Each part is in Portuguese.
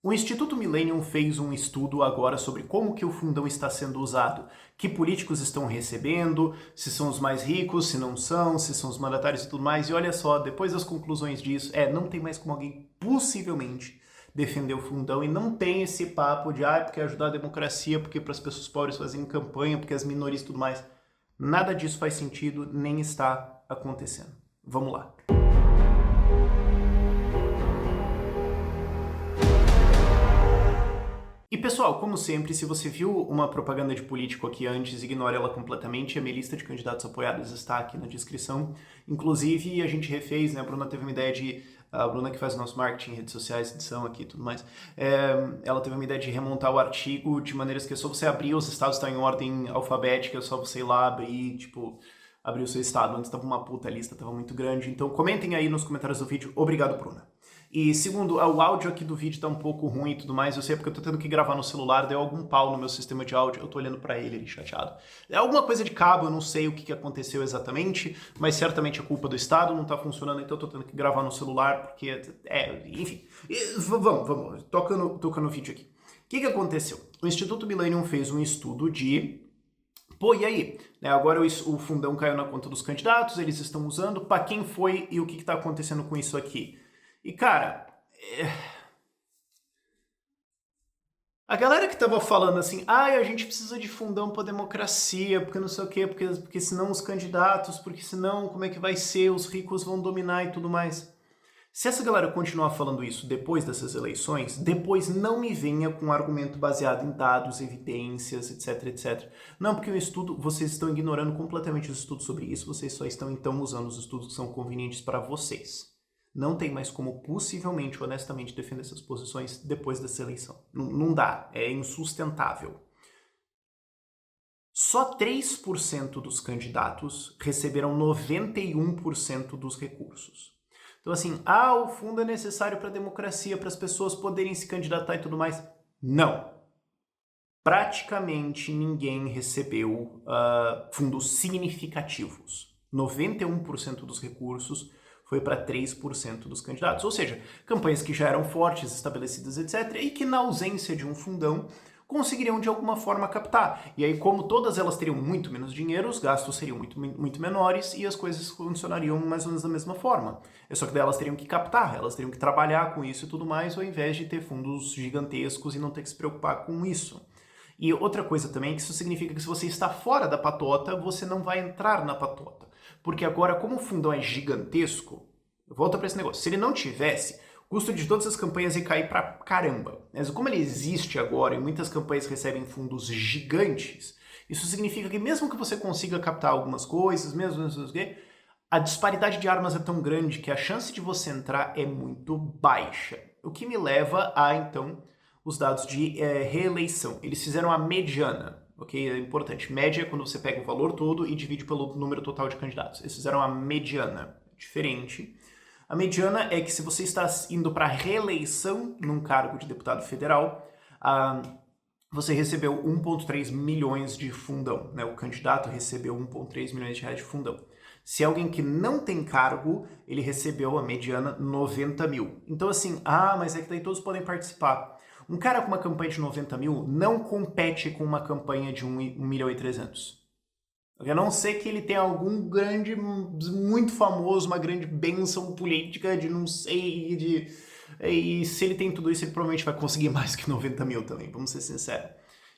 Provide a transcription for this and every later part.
O Instituto Millennium fez um estudo agora sobre como que o fundão está sendo usado, que políticos estão recebendo, se são os mais ricos, se não são, se são os mandatários e tudo mais. E olha só, depois das conclusões disso, não tem mais como alguém possivelmente defender o fundão e não tem esse papo de porque ajudar a democracia, porque para as pessoas pobres fazerem campanha, porque as minorias e tudo mais. Nada disso faz sentido, nem está acontecendo. Vamos lá. E pessoal, como sempre, se você viu uma propaganda de político aqui antes, ignore ela completamente. A minha lista de candidatos apoiados está aqui na descrição. Inclusive, a gente refez, né? A Bruna teve uma ideia de... A Bruna que faz o nosso marketing, redes sociais, edição aqui e tudo mais. Ela teve uma ideia de remontar o artigo de maneiras que é só você abrir, os estados estão em ordem alfabética, é só você ir lá abrir, abrir o seu estado. Antes estava uma puta lista, estava muito grande. Então comentem aí nos comentários do vídeo. Obrigado, Bruna. E segundo, o áudio aqui do vídeo tá um pouco ruim e tudo mais, eu sei porque eu tô tendo que gravar no celular, deu algum pau no meu sistema de áudio, eu tô olhando pra ele chateado. É alguma coisa de cabo, eu não sei o que aconteceu exatamente, mas certamente é culpa do Estado, não tá funcionando, então eu tô tendo que gravar no celular, porque, enfim. Vamos, toca no vídeo aqui. O que aconteceu? O Instituto Millennium fez um estudo de... e aí? Agora o fundão caiu na conta dos candidatos, eles estão usando, pra quem foi e o que tá acontecendo com isso aqui? E, cara, a galera que tava falando assim, a gente precisa de fundão pra democracia, porque não sei o quê, porque senão os candidatos, porque senão como é que vai ser, os ricos vão dominar e tudo mais. Se essa galera continuar falando isso depois dessas eleições, depois não me venha com um argumento baseado em dados, evidências, etc, etc. Não, porque o estudo, vocês estão ignorando completamente os estudos sobre isso, vocês só estão então usando os estudos que são convenientes para vocês. Não tem mais como possivelmente, honestamente, defender essas posições depois dessa eleição. Não dá, é insustentável. Só 3% dos candidatos receberam 91% dos recursos. Então assim, o fundo é necessário para a democracia, para as pessoas poderem se candidatar e tudo mais. Não. Praticamente ninguém recebeu fundos significativos. 91% dos recursos foi para 3% dos candidatos. Ou seja, campanhas que já eram fortes, estabelecidas, etc., e que na ausência de um fundão conseguiriam de alguma forma captar. E aí, como todas elas teriam muito menos dinheiro, os gastos seriam muito menores e as coisas funcionariam mais ou menos da mesma forma. É só que daí elas teriam que captar, elas teriam que trabalhar com isso e tudo mais, ao invés de ter fundos gigantescos e não ter que se preocupar com isso. E outra coisa também é que isso significa que se você está fora da patota, você não vai entrar na patota. Porque agora, como o fundão é gigantesco, volta para esse negócio, se ele não tivesse, o custo de todas as campanhas ia cair pra caramba. Mas como ele existe agora e muitas campanhas recebem fundos gigantes, isso significa que mesmo que você consiga captar algumas coisas, a disparidade de armas é tão grande que a chance de você entrar é muito baixa. O que me leva a, então, os dados de reeleição. Eles fizeram a mediana. Ok? É importante. Média é quando você pega o valor todo e divide pelo número total de candidatos. Eles fizeram a mediana. Diferente. A mediana é que se você está indo para reeleição num cargo de deputado federal, você recebeu 1,3 milhões de fundão. Né? O candidato recebeu 1,3 milhões de reais de fundão. Se alguém que não tem cargo, ele recebeu a mediana 90 mil. Então assim, mas é que daí todos podem participar. Um cara com uma campanha de 90 mil não compete com uma campanha de 1 milhão e 300. A não ser que ele tenha algum grande, muito famoso, uma grande bênção política de não sei, e se ele tem tudo isso, ele provavelmente vai conseguir mais que 90 mil também, vamos ser sinceros.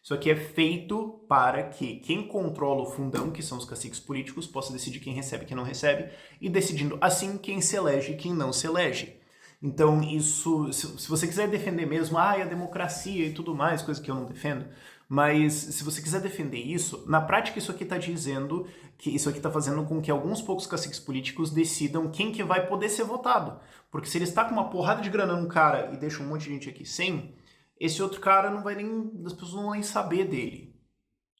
Isso aqui é feito para que quem controla o fundão, que são os caciques políticos, possa decidir quem recebe e quem não recebe, e decidindo assim quem se elege e quem não se elege. Então isso, se você quiser defender mesmo, a democracia e tudo mais, coisa que eu não defendo, mas se você quiser defender isso, na prática isso aqui está dizendo que isso aqui está fazendo com que alguns poucos caciques políticos decidam quem que vai poder ser votado. Porque se ele está com uma porrada de grana num cara e deixa um monte de gente aqui sem, esse outro cara não vai nem, as pessoas não vão nem saber dele.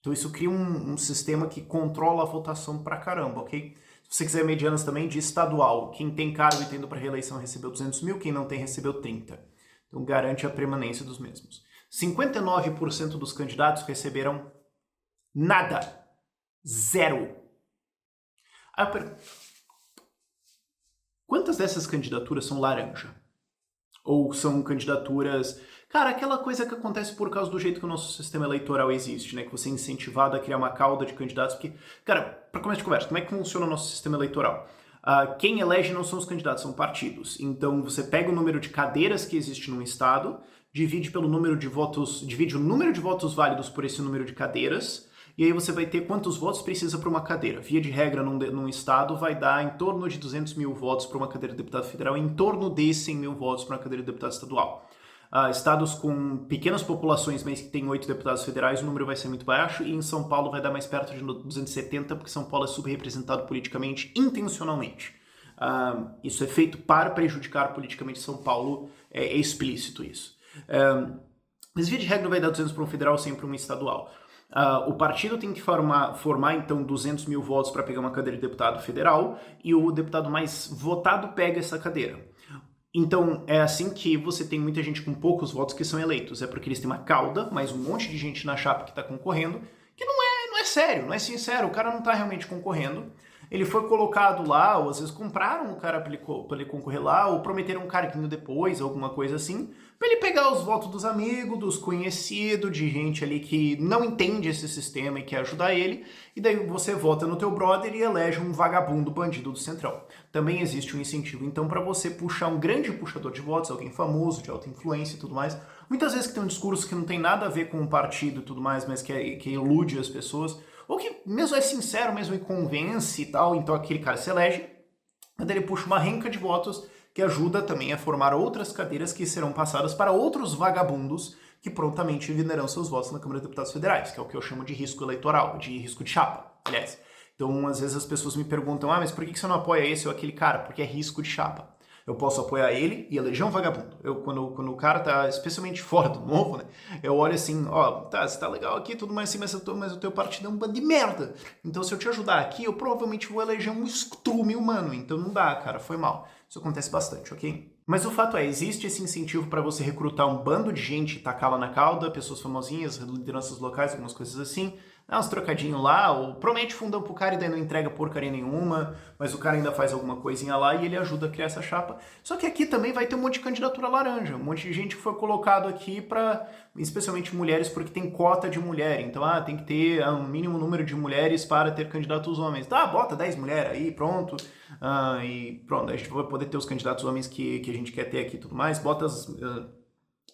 Então isso cria um sistema que controla a votação pra caramba, ok? Se você quiser medianas também de estadual, quem tem cargo e tendo para reeleição recebeu 200 mil, quem não tem recebeu 30. Então garante a permanência dos mesmos. 59% dos candidatos receberam nada. Zero. Aí eu pergunto, quantas dessas candidaturas são laranja? Ou são candidaturas... Cara, aquela coisa que acontece por causa do jeito que o nosso sistema eleitoral existe, né? Que você é incentivado a criar uma cauda de candidatos, porque... Cara, para começo de conversa, como é que funciona o nosso sistema eleitoral? Quem elege não são os candidatos, são partidos. Então, você pega o número de cadeiras que existe num estado, divide pelo número de votos... Divide o número de votos válidos por esse número de cadeiras, e aí você vai ter quantos votos precisa para uma cadeira. Via de regra, num estado, vai dar em torno de 200 mil votos para uma cadeira de deputado federal e em torno de 100 mil votos para uma cadeira de deputado estadual. Estados com pequenas populações, mas que tem 8 deputados federais, o número vai ser muito baixo, e em São Paulo vai dar mais perto de 270, porque São Paulo é subrepresentado politicamente, intencionalmente. Isso é feito para prejudicar politicamente São Paulo, é explícito isso. Mas via de regra vai dar 200 para um federal, 100 para um estadual. O partido tem que formar então 200 mil votos para pegar uma cadeira de deputado federal e o deputado mais votado pega essa cadeira. Então é assim que você tem muita gente com poucos votos que são eleitos. É porque eles têm uma cauda, mais um monte de gente na chapa que está concorrendo, que não é sério, não é sincero, o cara não está realmente concorrendo. Ele foi colocado lá, ou às vezes compraram o cara para ele concorrer lá, ou prometeram um carguinho depois, alguma coisa assim, para ele pegar os votos dos amigos, dos conhecidos, de gente ali que não entende esse sistema e quer ajudar ele, e daí você vota no teu brother e elege um vagabundo bandido do Centrão. Também existe um incentivo, então, para você puxar um grande puxador de votos, alguém famoso, de alta influência e tudo mais, muitas vezes que tem um discurso que não tem nada a ver com o partido e tudo mais, mas que ilude as pessoas, ou que mesmo é sincero, mesmo e convence e tal, então aquele cara se elege, mas ele puxa uma renca de votos que ajuda também a formar outras cadeiras que serão passadas para outros vagabundos que prontamente venderão seus votos na Câmara de Deputados Federais, que é o que eu chamo de risco eleitoral, de risco de chapa, aliás. Então, às vezes as pessoas me perguntam, mas por que você não apoia esse ou aquele cara? Porque é risco de chapa. Eu posso apoiar ele e eleger um vagabundo. Quando o cara tá especialmente fora do novo, né? Eu olho assim, tá, você tá legal aqui, tudo mais assim, mas o teu partido é um bando de merda. Então, se eu te ajudar aqui, eu provavelmente vou eleger um estrume humano. Então não dá, cara, foi mal. Isso acontece bastante, ok? Mas o fato é, existe esse incentivo para você recrutar um bando de gente e tacá-la na cauda, pessoas famosinhas, lideranças locais, algumas coisas assim, dá uns trocadinhos lá, ou promete fundão pro cara e daí não entrega porcaria nenhuma, mas o cara ainda faz alguma coisinha lá e ele ajuda a criar essa chapa. Só que aqui também vai ter um monte de candidatura laranja, um monte de gente que foi colocado aqui para, especialmente mulheres, porque tem cota de mulher. Então, tem que ter um mínimo número de mulheres para ter candidatos homens. Tá, bota 10 mulheres aí, pronto. E pronto, a gente vai poder ter os candidatos homens que a gente quer ter aqui e tudo mais. Bota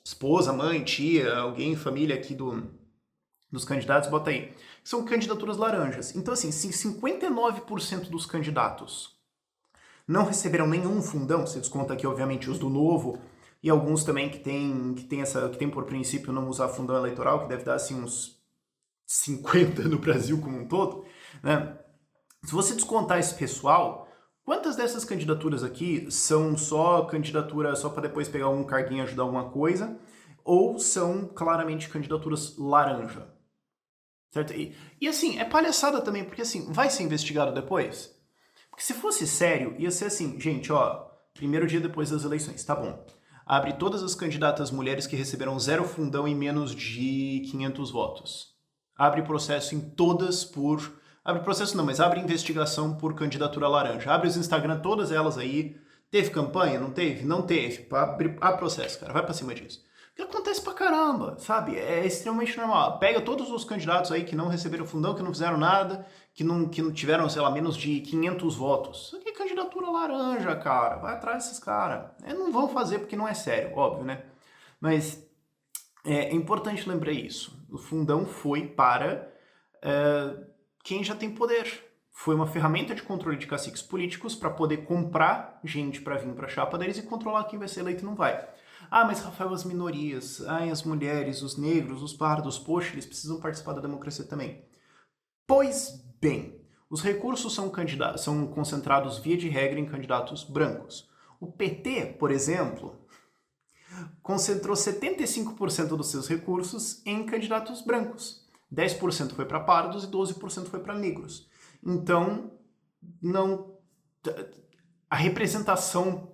esposa, mãe, tia, alguém, família aqui dos candidatos, bota aí. São candidaturas laranjas. Então, assim, se 59% dos candidatos não receberam nenhum fundão, você desconta aqui, obviamente, os do Novo, e alguns também que tem por princípio não usar fundão eleitoral, que deve dar, assim, uns 50 no Brasil como um todo, né? Se você descontar esse pessoal, quantas dessas candidaturas aqui são só candidatura só para depois pegar um carguinho e ajudar alguma coisa, ou são claramente candidaturas laranja? Certo? E assim, é palhaçada também, porque assim, vai ser investigado depois? Porque se fosse sério, ia ser assim, gente, primeiro dia depois das eleições, tá bom. Abre todas as candidatas mulheres que receberam 0 fundão em menos de 500 votos. Abre processo em todas por... Abre processo não, mas abre investigação por candidatura laranja. Abre os Instagram, todas elas aí. Teve campanha? Não teve? Não teve. Abre processo, cara. Vai pra cima disso. Que acontece pra caramba, sabe? É extremamente normal. Pega todos os candidatos aí que não receberam fundão, que não fizeram nada, que não tiveram, sei lá, menos de 500 votos. Isso aqui é candidatura laranja, cara. Vai atrás desses caras. Não vão fazer porque não é sério, óbvio, né? Mas é importante lembrar isso. O fundão foi para quem já tem poder. Foi uma ferramenta de controle de caciques políticos para poder comprar gente para vir para a chapa deles e controlar quem vai ser eleito e não vai. Mas Rafael, as minorias, as mulheres, os negros, os pardos, poxa, eles precisam participar da democracia também. Pois bem, os recursos são concentrados via de regra em candidatos brancos. O PT, por exemplo, concentrou 75% dos seus recursos em candidatos brancos. 10% foi para pardos e 12% foi para negros. Então, a representação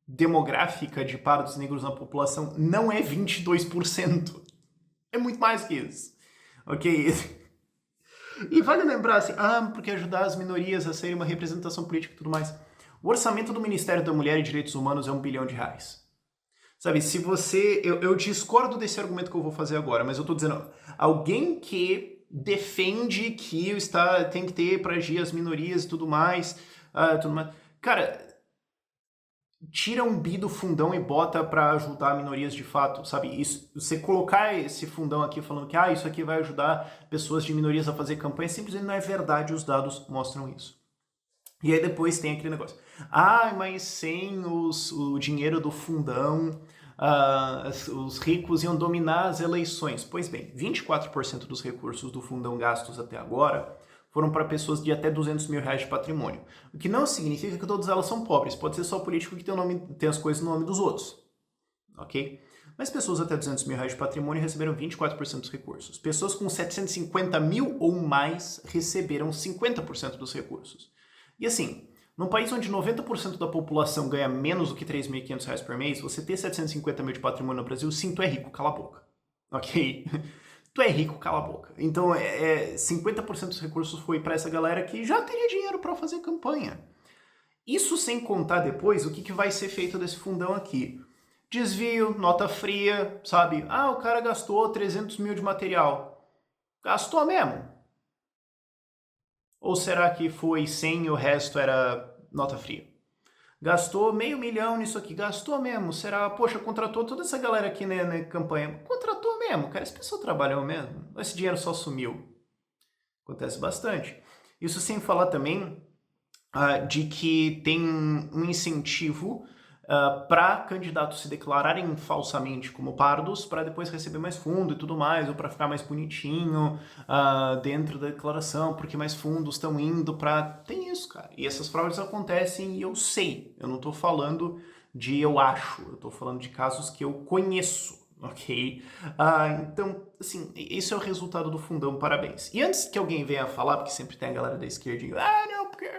demográfica de pardos negros na população não é 22%. É muito mais que isso. Ok? E vale lembrar assim, porque ajudar as minorias a serem uma representação política e tudo mais. O orçamento do Ministério da Mulher e Direitos Humanos é R$1 bilhão. Sabe, se você... Eu discordo desse argumento que eu vou fazer agora, mas eu tô dizendo, alguém que defende que o Estado tem que ter para agir as minorias e tudo mais, tudo mais... Cara, tira um bi do fundão e bota para ajudar minorias de fato, sabe? Isso, você colocar esse fundão aqui falando que isso aqui vai ajudar pessoas de minorias a fazer campanha, simplesmente não é verdade, os dados mostram isso. E aí depois tem aquele negócio. Mas sem o dinheiro do fundão, os ricos iam dominar as eleições. Pois bem, 24% dos recursos do fundão gastos até agora foram para pessoas de até 200 mil reais de patrimônio. O que não significa que todas elas são pobres. Pode ser só político que tem as coisas no nome dos outros. Ok? Mas pessoas até 200 mil reais de patrimônio receberam 24% dos recursos. Pessoas com 750 mil ou mais receberam 50% dos recursos. E assim, num país onde 90% da população ganha menos do que 3.500 reais por mês, você ter 750 mil de patrimônio no Brasil, sim, tu é rico, cala a boca. Ok? Tu é rico, cala a boca. Então, 50% dos recursos foi para essa galera que já teria dinheiro para fazer campanha. Isso sem contar depois o que vai ser feito desse fundão aqui. Desvio, nota fria, sabe? O cara gastou 300 mil de material. Gastou mesmo? Ou será que foi 100 e o resto era nota fria? Gastou $500 mil nisso aqui, gastou mesmo. Será, poxa, contratou toda essa galera aqui na campanha. Contratou mesmo, cara, esse pessoal trabalhou mesmo. Esse dinheiro só sumiu. Acontece bastante. Isso sem falar também de que tem um incentivo para candidatos se declararem falsamente como pardos para depois receber mais fundo e tudo mais, ou para ficar mais bonitinho dentro da declaração, porque mais fundos estão indo para... Tem isso, cara. E essas fraudes acontecem e eu sei. Eu não estou falando de eu acho, eu estou falando de casos que eu conheço. Ok? Então, assim, esse é o resultado do fundão, parabéns. E antes que alguém venha falar, porque sempre tem a galera da esquerdinha, não, porque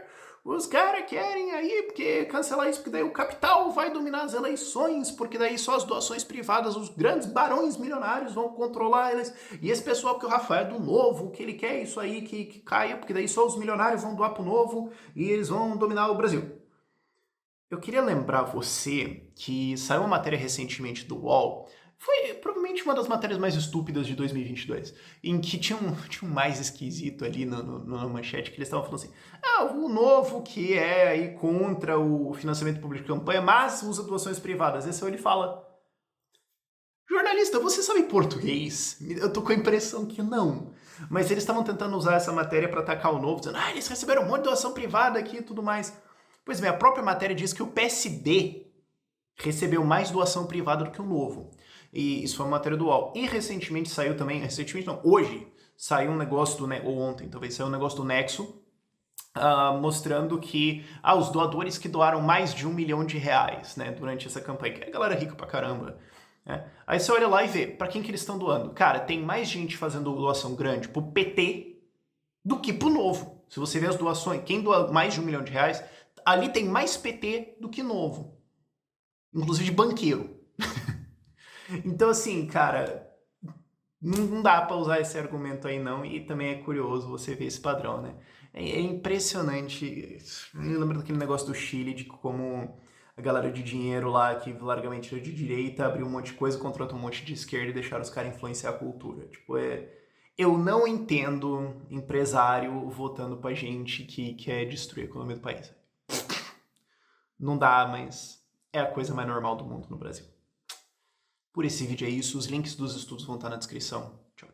os caras querem aí, porque cancelar isso, porque daí o capital vai dominar as eleições, porque daí só as doações privadas, os grandes barões milionários vão controlar eles, e esse pessoal, porque o Rafael é do Novo, o que ele quer isso aí que caia, porque daí só os milionários vão doar pro Novo e eles vão dominar o Brasil. Eu queria lembrar você que saiu uma matéria recentemente do UOL, foi provavelmente uma das matérias mais estúpidas de 2022, em que tinha um mais esquisito ali na manchete, que eles estavam falando assim, o Novo que é aí contra o financiamento público de campanha, mas usa doações privadas. Esse ele fala, jornalista, você sabe português? Eu tô com a impressão que não. Mas eles estavam tentando usar essa matéria para atacar o Novo, dizendo, eles receberam um monte de doação privada aqui e tudo mais. Pois bem, a própria matéria diz que o PSD recebeu mais doação privada do que o Novo. E isso foi uma matéria do UOL. E recentemente saiu também, hoje saiu um negócio ou ontem talvez, saiu um negócio do Nexo, mostrando que os doadores que doaram mais de R$1 milhão, né, durante essa campanha, que é a galera rica pra caramba. Né? Aí você olha lá e vê, pra quem que eles estão doando? Cara, tem mais gente fazendo doação grande pro PT do que pro Novo. Se você vê as doações, quem doa mais de R$1 milhão, ali tem mais PT do que Novo. Inclusive de banqueiro. Então, assim, cara, não dá pra usar esse argumento aí, não. E também é curioso você ver esse padrão, né? É impressionante. Eu lembro daquele negócio do Chile, de como a galera de dinheiro lá, que largamente era de direita, abriu um monte de coisa, contratou um monte de esquerda e deixaram os caras influenciar a cultura. Tipo, eu não entendo empresário votando pra gente que quer destruir a economia do país. Não dá, mas é a coisa mais normal do mundo no Brasil. Por esse vídeo é isso, os links dos estudos vão estar na descrição. Tchau, tchau.